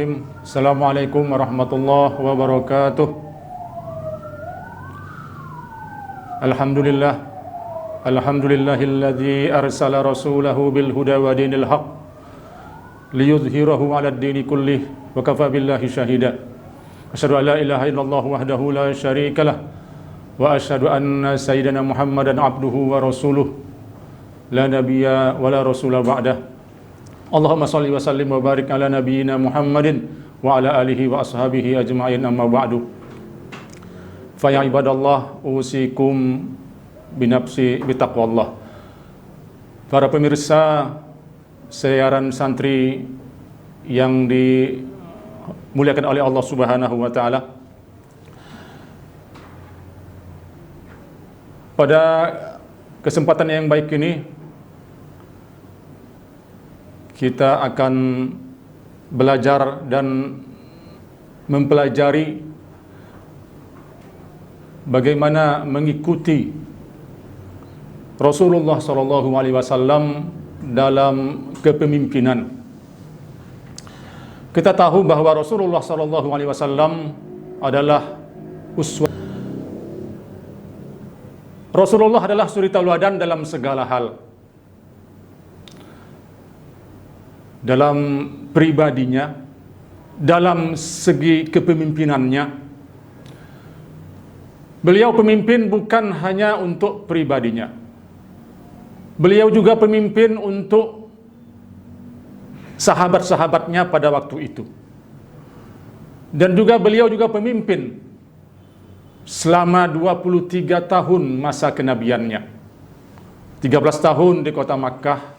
Bismillahirrahmanirrahim. Assalamualaikum warahmatullahi wabarakatuh. Alhamdulillah. Alhamdulillahilladzi arsala rasulahu bil huda wa dinil haq liyudhhirahu 'alad dini kullih wa kafa billahi syahida. Asyhadu an la ilaha illallah wahdahu la syarikalah wa asyhadu anna sayyidana Muhammadan abduhu wa rasuluh la nabiyya wa la rasula ba'dah. Allahumma salli wa sallim wa barik ala nabiyyina Muhammadin wa ala alihi wa ashabihi ajma'in, amma ba'du. Fa ya ibadallah, usikum binafsi bitaqwallah. Para pemirsa siaran santri yang dimuliakan oleh Allah Subhanahu wa taala, pada kesempatan yang baik ini kita akan belajar dan mempelajari bagaimana mengikuti Rasulullah SAW dalam kepemimpinan. Kita tahu bahwa Rasulullah SAW adalah uswah. Rasulullah adalah suri tauladan dalam segala hal. Dalam pribadinya, dalam segi kepemimpinannya. Beliau pemimpin bukan hanya untuk pribadinya. Beliau juga pemimpin untuk sahabat-sahabatnya pada waktu itu. Dan juga beliau juga pemimpin selama 23 tahun masa kenabiannya. 13 tahun di kota Makkah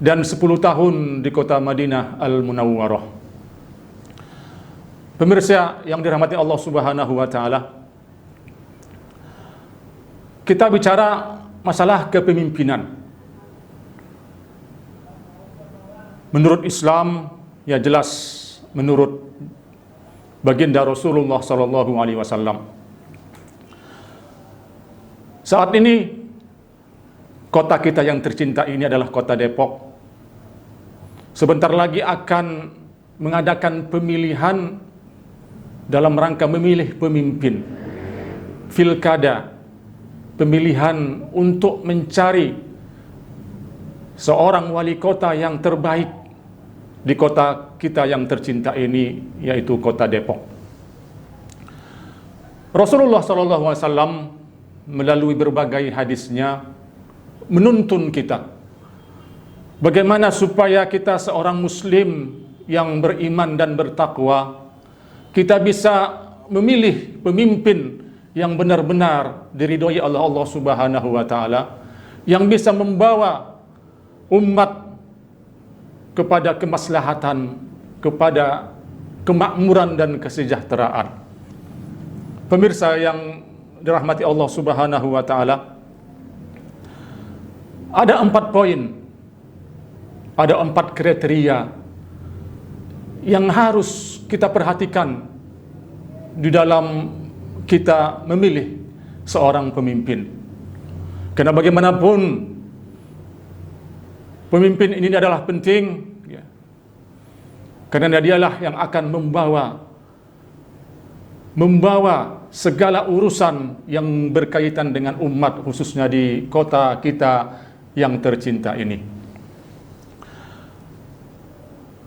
dan 10 tahun di kota Madinah Al-Munawwarah. Pemirsa yang dirahmati Allah Subhanahu wa taala, kita bicara masalah kepemimpinan. Menurut Islam, ya jelas menurut baginda Rasulullah sallallahu alaihi wasallam. Saat ini kota kita yang tercinta ini adalah kota Depok. Sebentar lagi akan mengadakan pemilihan dalam rangka memilih pemimpin. Pilkada, pemilihan untuk mencari seorang wali kota yang terbaik di kota kita yang tercinta ini, yaitu kota Depok. Rasulullah SAW melalui berbagai hadisnya menuntun kita bagaimana supaya kita seorang muslim yang beriman dan bertakwa, kita bisa memilih pemimpin yang benar-benar diridhoi oleh Allah Subhanahu wa taala, yang bisa membawa umat kepada kemaslahatan, kepada kemakmuran dan kesejahteraan. Pemirsa yang dirahmati Allah Subhanahu wa taala, ada 4 poin, ada 4 kriteria yang harus kita perhatikan di dalam kita memilih seorang pemimpin. Karena bagaimanapun pemimpin ini adalah penting, ya. Karena dialah yang akan membawa segala urusan yang berkaitan dengan umat, khususnya di kota kita yang tercinta ini.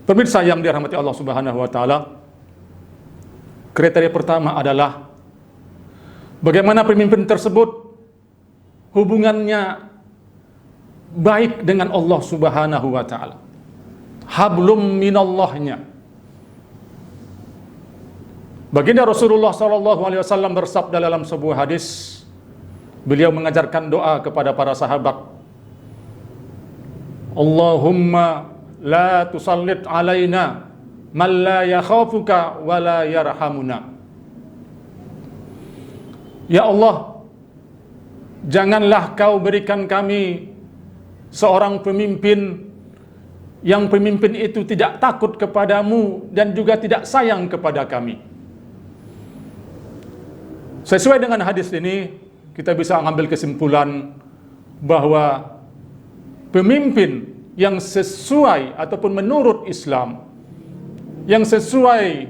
Pemirsa yang dirahmati Allah Subhanahu wa taala, kriteria pertama adalah bagaimana pemimpin tersebut hubungannya baik dengan Allah Subhanahu wa taala. Hablum minallahnya. Baginda Rasulullah SAW bersabda dalam sebuah hadis, beliau mengajarkan doa kepada para sahabat. Allahumma la tusallit alaina man la yakhafuka wa la yarhamuna. Ya Allah, janganlah kau berikan kami seorang pemimpin yang pemimpin itu tidak takut kepadamu dan juga tidak sayang kepada kami. Sesuai dengan hadis ini, kita bisa mengambil kesimpulan bahwa pemimpin yang sesuai ataupun menurut Islam, yang sesuai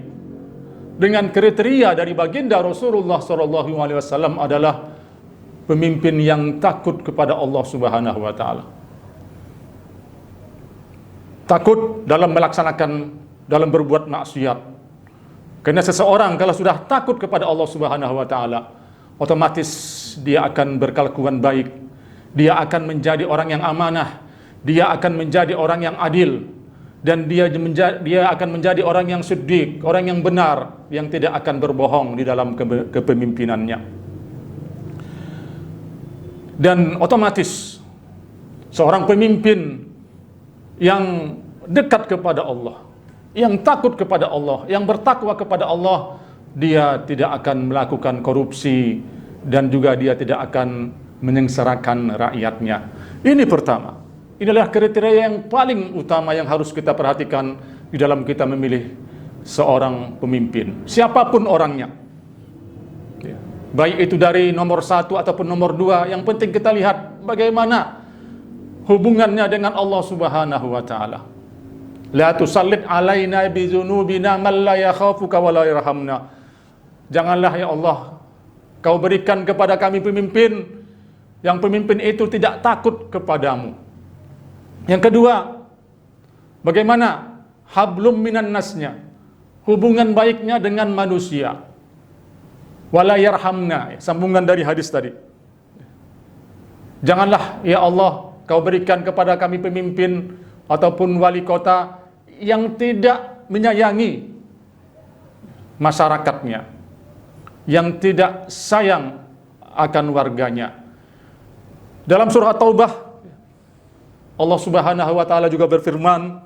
dengan kriteria dari baginda Rasulullah SAW adalah pemimpin yang takut kepada Allah Subhanahu wa taala. Takut dalam melaksanakan, dalam berbuat maksiat. Karena seseorang kalau sudah takut kepada Allah Subhanahu wa taala, otomatis dia akan berkelakuan baik. Dia akan menjadi orang yang amanah, dia akan menjadi orang yang adil, dan dia akan menjadi orang yang siddiq, orang yang benar, yang tidak akan berbohong di dalam kepemimpinannya. Dan otomatis seorang pemimpin yang dekat kepada Allah, yang takut kepada Allah, yang bertakwa kepada Allah, dia tidak akan melakukan korupsi dan juga dia tidak akan menyengsarakan rakyatnya. Ini pertama. Inilah kriteria yang paling utama yang harus kita perhatikan di dalam kita memilih seorang pemimpin, siapapun orangnya. Baik itu dari nomor 1 ataupun nomor 2, yang penting kita lihat bagaimana hubungannya dengan Allah Subhanahu wa taala. La tusallit alaina bi dzunubina man la yakhafuka wa la yarhamna. Janganlah ya Allah Kau berikan kepada kami pemimpin yang pemimpin itu tidak takut kepadamu. Yang kedua, bagaimana hablum minan nasnya, hubungan baiknya dengan manusia. Wala yarhamna, sambungan dari hadis tadi. Janganlah ya Allah Kau berikan kepada kami pemimpin ataupun wali kota yang tidak menyayangi masyarakatnya, yang tidak sayang akan warganya. Dalam surah At-Taubah, Allah Subhanahu wa taala juga berfirman,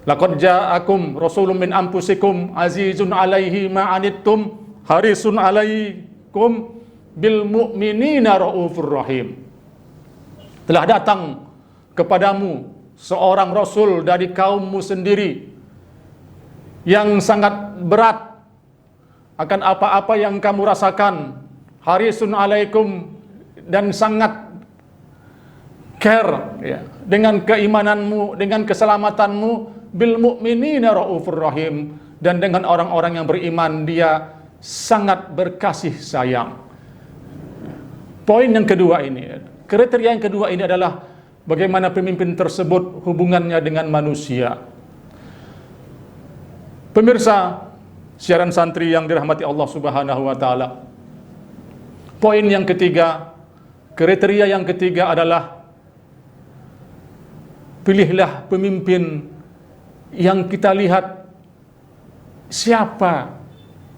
Laqad ja'akum rasulun min anfusikum azizun 'alaihi ma 'anittum harisun 'alaikum bil mu'minina raufur rahim. Telah datang kepadamu seorang rasul dari kaummu sendiri yang sangat berat akan apa-apa yang kamu rasakan, harisun 'alaikum, dan sangat care ya, dengan keimananmu, dengan keselamatanmu, bil mu'minina raufur rahim, dan dengan orang-orang yang beriman dia sangat berkasih sayang. Poin yang kedua ini, kriteria yang kedua ini adalah bagaimana pemimpin tersebut hubungannya dengan manusia. Pemirsa siaran santri yang dirahmati Allah Subhanahu wa taala. Poin yang ketiga, kriteria yang ketiga adalah pilihlah pemimpin yang kita lihat siapa,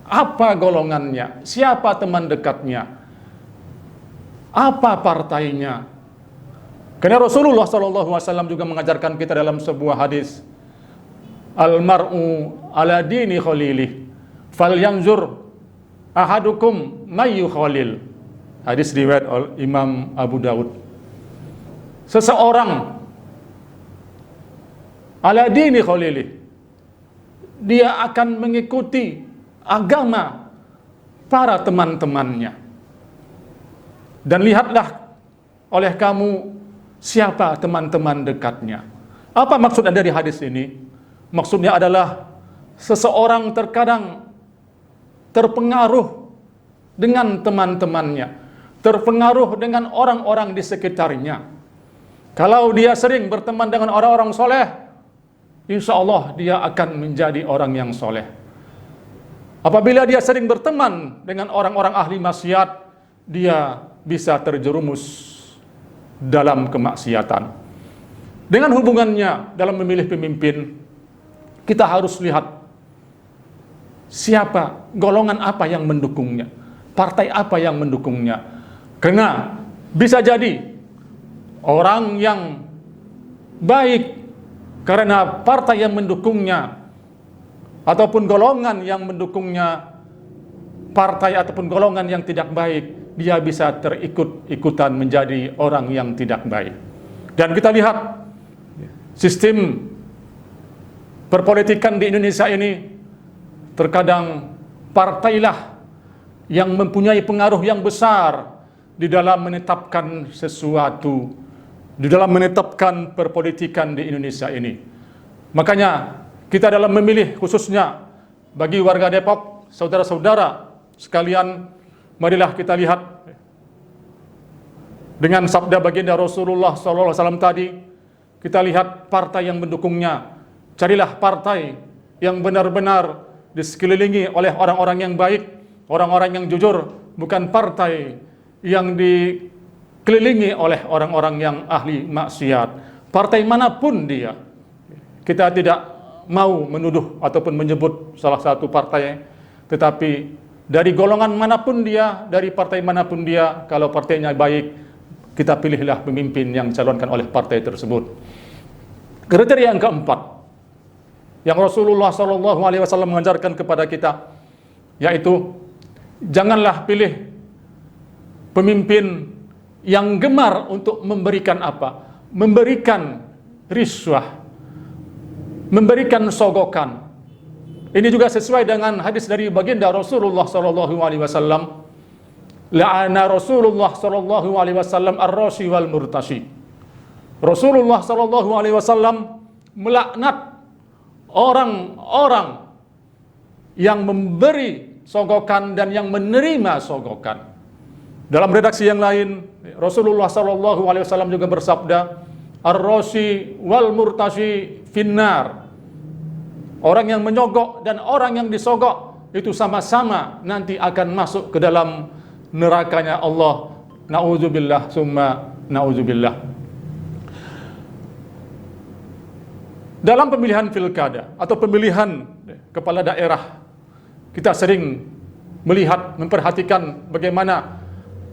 apa golongannya, siapa teman dekatnya, apa partainya. Karena Rasulullah SAW juga mengajarkan kita dalam sebuah hadis, Al-mar'u ala dini khalilih, falyanzur ahadukum mayu khalil. Hadis riwayat oleh Imam Abu Daud. Seseorang ala dini khalilih, dia akan mengikuti agama para teman-temannya. Dan lihatlah oleh kamu siapa teman-teman dekatnya. Apa maksud dari hadis ini? Maksudnya adalah seseorang terkadang terpengaruh dengan teman-temannya, terpengaruh dengan orang-orang di sekitarnya. Kalau dia sering berteman dengan orang-orang soleh, insya Allah dia akan menjadi orang yang soleh. Apabila dia sering berteman dengan orang-orang ahli maksiat, dia bisa terjerumus dalam kemaksiatan. Dengan hubungannya dalam memilih pemimpin, kita harus lihat siapa, golongan apa yang mendukungnya, partai apa yang mendukungnya. Karena bisa jadi orang yang baik karena partai yang mendukungnya, ataupun golongan yang mendukungnya partai ataupun golongan yang tidak baik, dia bisa terikut-ikutan menjadi orang yang tidak baik. Dan kita lihat sistem perpolitikan di Indonesia ini, terkadang partailah yang mempunyai pengaruh yang besar di dalam menetapkan sesuatu di dalam menetapkan perpolitikan di Indonesia ini. Makanya kita dalam memilih, khususnya bagi warga Depok, saudara-saudara sekalian, marilah kita lihat dengan sabda baginda Rasulullah SAW tadi, kita lihat partai yang mendukungnya. Carilah partai yang benar-benar disekelilingi oleh orang-orang yang baik, orang-orang yang jujur, bukan partai yang dikelilingi oleh orang-orang yang ahli maksiat. Partai manapun dia, kita tidak mau menuduh ataupun menyebut salah satu partai, tetapi dari golongan manapun dia, dari partai manapun dia, kalau partainya baik, kita pilihlah pemimpin yang dicalonkan oleh partai tersebut. Kriteria yang keempat yang Rasulullah SAW mengajarkan kepada kita, yaitu janganlah pilih pemimpin yang gemar untuk memberikan apa? Memberikan riswah, memberikan sogokan. Ini juga sesuai dengan hadis dari baginda Rasulullah SAW. La'ana Rasulullah SAW ar-rashi wal murtashi. Rasulullah SAW melaknat orang-orang yang memberi sogokan dan yang menerima sogokan. Dalam redaksi yang lain, Rasulullah SAW juga bersabda, ar-rashi wal murtashi finnar. Orang yang menyogok dan orang yang disogok itu sama-sama nanti akan masuk ke dalam nerakanya Allah. Na'udzubillah summa na'udzubillah. Dalam pemilihan pilkada atau pemilihan kepala daerah, kita sering melihat, memperhatikan bagaimana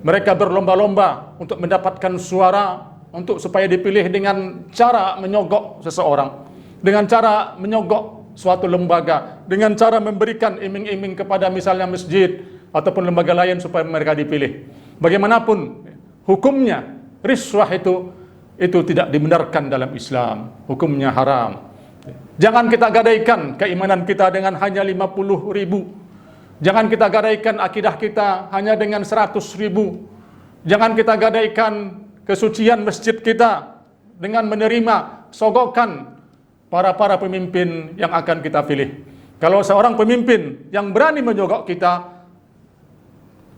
mereka berlomba-lomba untuk mendapatkan suara, untuk supaya dipilih dengan cara menyogok seseorang, dengan cara menyogok suatu lembaga, dengan cara memberikan iming-iming kepada misalnya masjid ataupun lembaga lain supaya mereka dipilih. Bagaimanapun hukumnya, riswah itu tidak dibenarkan dalam Islam, hukumnya haram. Jangan kita gadaikan keimanan kita dengan hanya 50 ribu. Jangan kita gadaikan akidah kita hanya dengan 100 ribu. Jangan kita gadaikan kesucian masjid kita dengan menerima sogokan para pemimpin yang akan kita pilih. Kalau seorang pemimpin yang berani menyogok kita,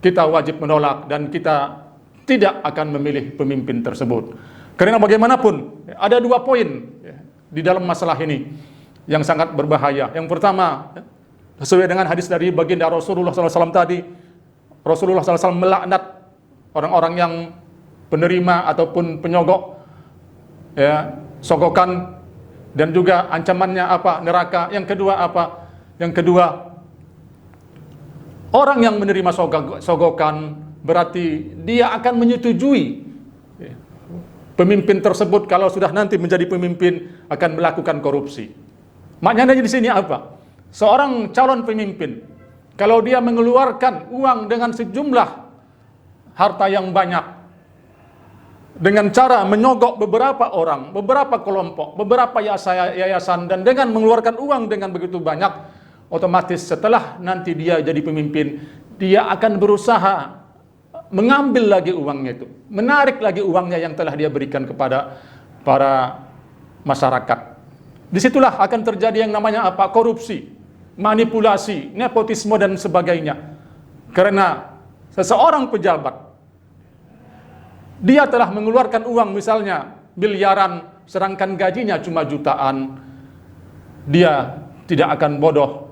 kita wajib menolak dan kita tidak akan memilih pemimpin tersebut. Karena bagaimanapun ada dua poin di dalam masalah ini yang sangat berbahaya. Yang pertama, sesuai dengan hadis dari baginda Rasulullah SAW tadi, Rasulullah SAW melaknat orang-orang yang penerima ataupun penyogok, ya, sogokan, dan juga ancamannya apa? Neraka. Yang kedua apa? Yang kedua, orang yang menerima sogokan berarti dia akan menyetujui pemimpin tersebut kalau sudah nanti menjadi pemimpin akan melakukan korupsi. Maknanya di sini apa? Seorang calon pemimpin kalau dia mengeluarkan uang dengan sejumlah harta yang banyak dengan cara menyogok beberapa orang, beberapa kelompok, beberapa yayasan, dan dengan mengeluarkan uang dengan begitu banyak, otomatis setelah nanti dia jadi pemimpin, dia akan berusaha mengambil lagi uangnya itu, menarik lagi uangnya yang telah dia berikan kepada para masyarakat. Disitulah akan terjadi yang namanya apa? Korupsi, manipulasi, nepotisme dan sebagainya. Karena seseorang pejabat, dia telah mengeluarkan uang misalnya miliaran, sedangkan gajinya cuma jutaan, dia tidak akan bodoh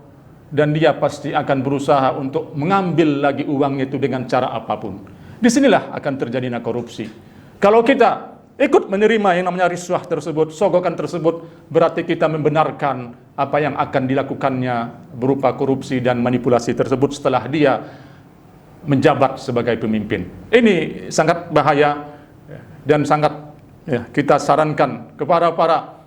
dan dia pasti akan berusaha untuk mengambil lagi uang itu dengan cara apapun. Disinilah akan terjadi korupsi. Kalau kita ikut menerima yang namanya riswah tersebut, sogokan tersebut, berarti kita membenarkan apa yang akan dilakukannya berupa korupsi dan manipulasi tersebut setelah dia menjabat sebagai pemimpin. Ini sangat bahaya dan sangat kita sarankan kepada para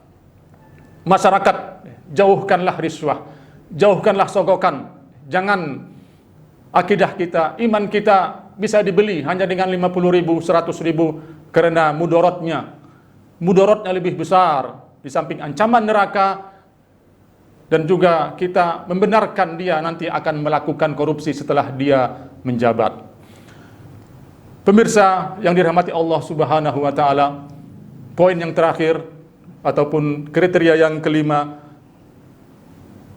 masyarakat, jauhkanlah riswah, jauhkanlah sogokan. Jangan akidah kita, iman kita bisa dibeli hanya dengan 50 ribu, 100 ribu, karena mudaratnya lebih besar, di samping ancaman neraka, dan juga kita membenarkan dia nanti akan melakukan korupsi setelah dia menjabat. Pemirsa yang dirahmati Allah Subhanahu wa taala, poin yang terakhir ataupun kriteria yang kelima,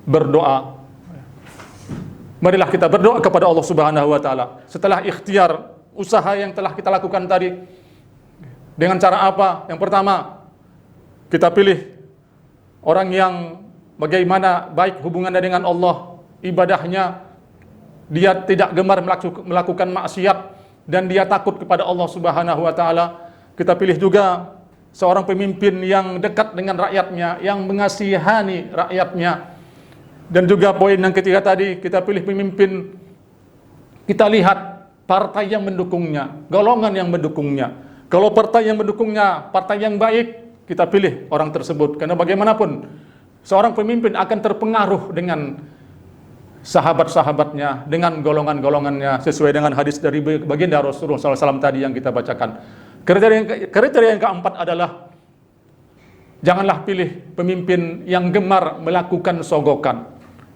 berdoa. Marilah kita berdoa kepada Allah Subhanahu wa taala. Setelah ikhtiar usaha yang telah kita lakukan tadi, dengan cara apa? Yang pertama, kita pilih orang yang bagaimana baik hubungannya dengan Allah, ibadahnya, dia tidak gemar melakukan maksiat dan dia takut kepada Allah Subhanahu wa taala. Kita pilih juga seorang pemimpin yang dekat dengan rakyatnya, yang mengasihani rakyatnya. Dan juga poin yang ketiga tadi, kita pilih pemimpin, kita lihat partai yang mendukungnya, golongan yang mendukungnya. Kalau partai yang mendukungnya partai yang baik, kita pilih orang tersebut. Karena bagaimanapun seorang pemimpin akan terpengaruh dengan sahabat-sahabatnya, dengan golongan-golongannya, sesuai dengan hadis dari baginda Rasulullah SAW tadi yang kita bacakan. Kriteria yang keempat adalah janganlah pilih pemimpin yang gemar melakukan sogokan,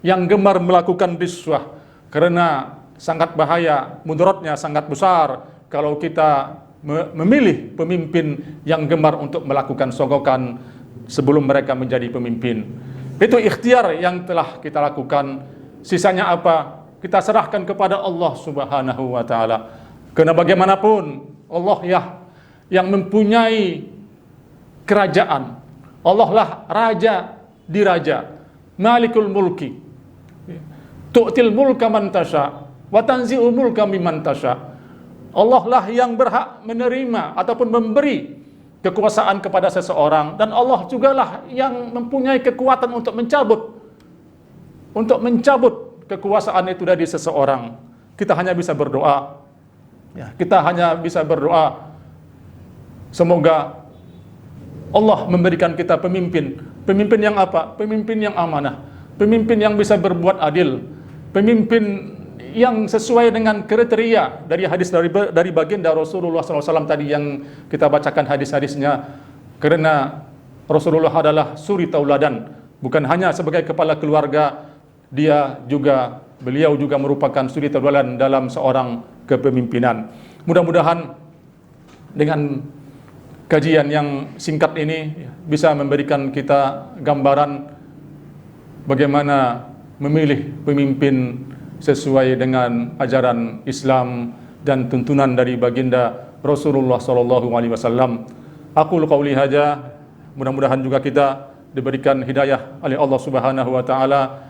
yang gemar melakukan riswah, karena sangat bahaya, mudaratnya sangat besar kalau kita memilih pemimpin yang gemar untuk melakukan sogokan sebelum mereka menjadi pemimpin. Itu ikhtiar yang telah kita lakukan. Sisanya apa? Kita serahkan kepada Allah Subhanahu wa taala. Karena bagaimanapun Allah yang mempunyai kerajaan. Allah lah raja di raja, Malikul Mulki. Tu'til mulka man tasya wa tanzi'ul mulka mimman tasya. Allah lah yang berhak menerima ataupun memberi kekuasaan kepada seseorang, dan Allah jugalah yang mempunyai kekuatan untuk mencabut kekuasaan itu dari seseorang. Kita hanya bisa berdoa. Ya, kita hanya bisa berdoa. Semoga Allah memberikan kita pemimpin yang apa? Pemimpin yang amanah, pemimpin yang bisa berbuat adil, pemimpin yang sesuai dengan kriteria dari hadis dari baginda Rasulullah SAW tadi yang kita bacakan hadis-hadisnya. Karena Rasulullah adalah suri tauladan, bukan hanya sebagai kepala keluarga, beliau juga merupakan suri tauladan dalam seorang kepemimpinan. Mudah-mudahan dengan kajian yang singkat ini bisa memberikan kita gambaran bagaimana memilih pemimpin sesuai dengan ajaran Islam dan tuntunan dari baginda Rasulullah SAW. Aqul qauli hadza, mudah-mudahan juga kita diberikan hidayah oleh Allah Subhanahu wa taala,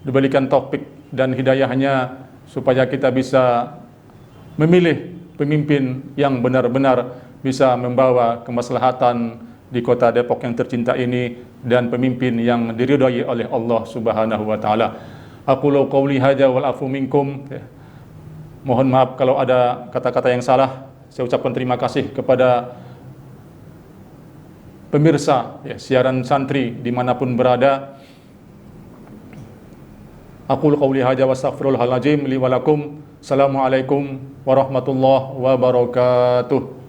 diberikan taufik dan hidayahnya supaya kita bisa memilih pemimpin yang benar-benar bisa membawa kemaslahatan di kota Depok yang tercinta ini, dan pemimpin yang diridhai oleh Allah Subhanahu wa taala. Aqulu qauli hadza wal afu minkum. Mohon maaf kalau ada kata-kata yang salah. Saya ucapkan terima kasih kepada pemirsa siaran santri dimanapun berada. Aqulu qauli hadza wa astaghfirullahal azim li wa lakum. Assalamualaikum warahmatullahi wabarakatuh.